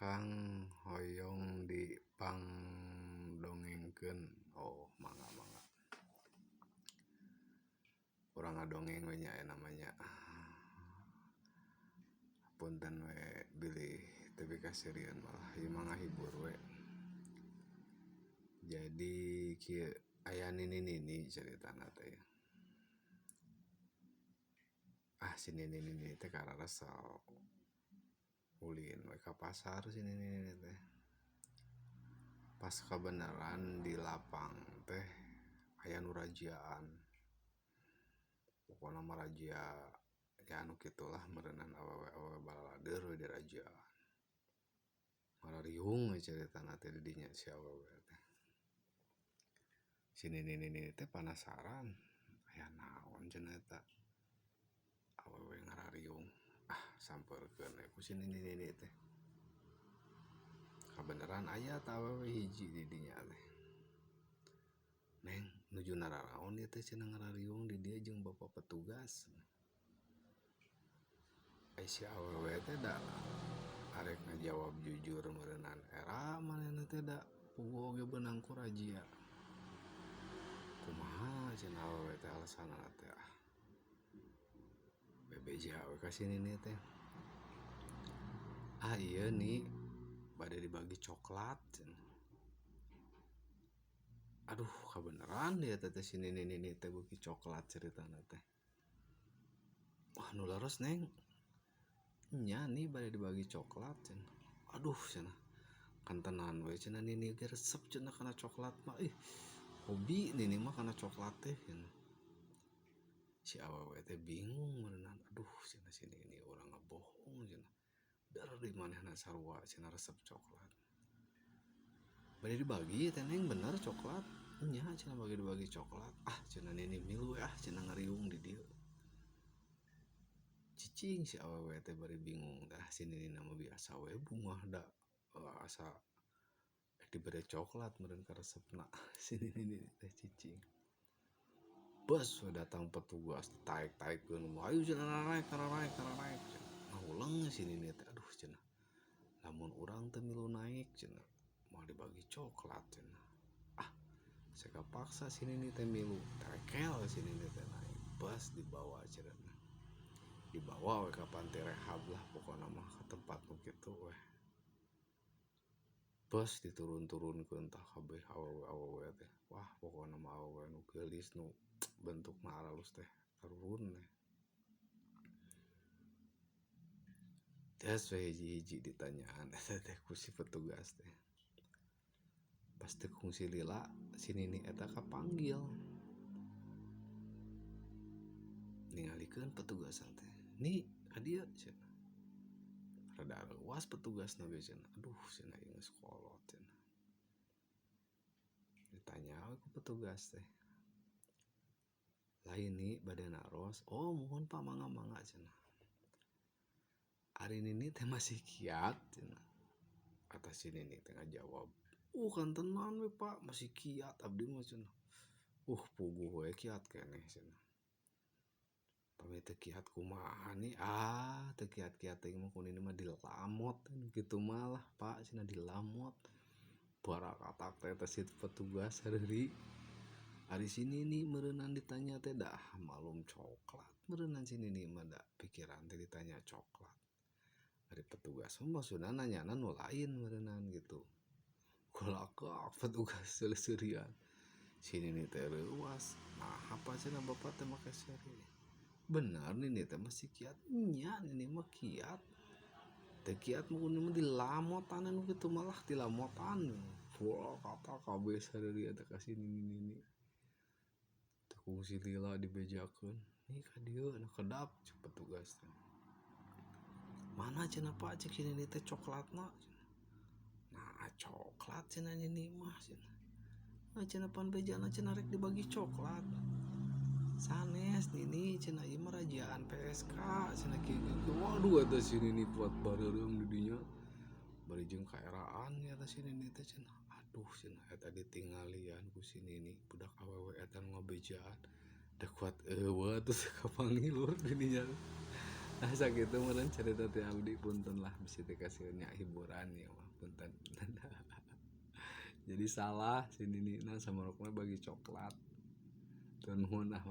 Kang hoyong dipangdongengkeun. Oh, mangga. Urang ngadongeng we nya namanya. Punten we bilih tapi kasirian malah ieu mah ngahibur we. Jadi kieu aya nini caritana teh. Si nini teh kararasa ulin we ka pasar si nini teh. Pas kebenaran di lapang teh aya nu rajiaan. Pokona mah razia ya anu kitulah meureunana awewe balalader we di rajiaan. Marariung we caritana teh di dinya si awewe teh. Si nini teh panasaran aya naon cenah eta. Awewe ngarariung. Sampeurkeun we ku si nini teh. Kabeneran aya tah awewe hiji di dinya teh. Neng, nuju naranaon ieu teh cenah ngarariung di dieu jeung bapak petugas. Si awewe teh da arek ngajawab jujur meureunana era manehna teh da puguh oge beunang ku razia. Kumaha cenah awewe teh alasanna teh bebeja we ka si nini teh. Ieu ni bade dibagi coklat cenah. Aduh kabeneran ieu teh si nini teh beuki coklat ceritana teh. Nu leres neng. Nya nih bade dibagi coklat cenah. Aduh cenah. Kan tenan we cenah nini ge resep cenah kana coklat mah. Hobi nini mah kana coklat teh cenah. Si awewe teh bingung meureunana. Aduh cenah si nini urang ngabohong cenah. Dari manehna sarua cenah resep coklat. Bade dibagi teh neng bener coklat. Nya cenah bagi dibagi coklat. Cenah nini milu cenah ngariung di dieu. Cicing si awewe teh bari bingung dah si nini mah biasa we bunga da asa dibere coklat meureun ka resepna. Si nini teh cicing. Bos datang petugas taek-taekkeun. Ayo cenah naik. Ngahuleng si nini teh. Aduh cenah. Lamun urang teu milu naik cenah. Moal dibagi coklat cenah. Seka paksa si nini teh milu. Terekel si nini teh naik. Bos dibawa cenah. Dibawa we ka panti rehab lah pokona mah ka tempat nu kitu we. Bos diturun-turunkeun tah kabeh awewe teh. Wah pokona mah awewe nu geulis nu bentukna alus teh turun teh. Tes we hiji-hiji ditanyaan eta teh ku si petugas teh. Pas teu kungsi lila si nini eta kapanggil. Ningalikeun petugasan teh. Ni ka dieu cenah. Rada leuwas petugasna ge cenah. Aduh cenah ieu geus kolot cenah. Ditanya we ku petugas teh. Lain ni bade naros. Mohon Pak mangga cenah. Ari nini teh masih kiat cenah. Kata si nini teh ngajawab. Kan tenan we Pak masih kiat abdi mah cenah. Puguh we kiat keneh cenah. Pami teu kiat kumaha ni? Teu kiat-kiat teh mah ku nini mah dilamot kitu mah lah Pak cenah dilamot. Barak katak teh si petugas sareuri. Ari si nini meureunana ditanya teh dah malum coklat. Meureunana si nini mah da pikiran teh ditanya coklat. Ari petugas mah maksudna nanyana nu lain meureunana gitu. Kulakak petugas seuleurian. Si nini teh leuwas. Apa cenah bapak teh make seri. Bener nini teh masih kiat. Nya nini mah kiat. Teu kiat mah nini mah dilamotan anu kitu malah dilamotan. Kulakak kabeh sareurian teh ka si nini. Teu kungsi lila dibejakeun. Ni ka dieu na kedap cek petugas teh. Mana cenah Pak cek si nini teh coklatna. Coklat cenah nini mah cenah. Cenah pan bejana cenah rek dibagi coklat. Sanes nini cenah ieu mah rajiaan PSK cenah kieu. Waduh eta si nini kuat bareureung di dinya. Bari jeung kaeraan eta si nini teh cenah. Aduh cenah eta ditinggalian ku si nini budak awewe eta nu ngabejaan. Da kuat eueuh terus kapanggil di dinya. asa gitu meureun cerita ti abdi punten lah bisi teh kasieun nya hiburan ya mah punten. Jadi salah si Ninina sama Rokna bagi coklat. Teu nuhun ah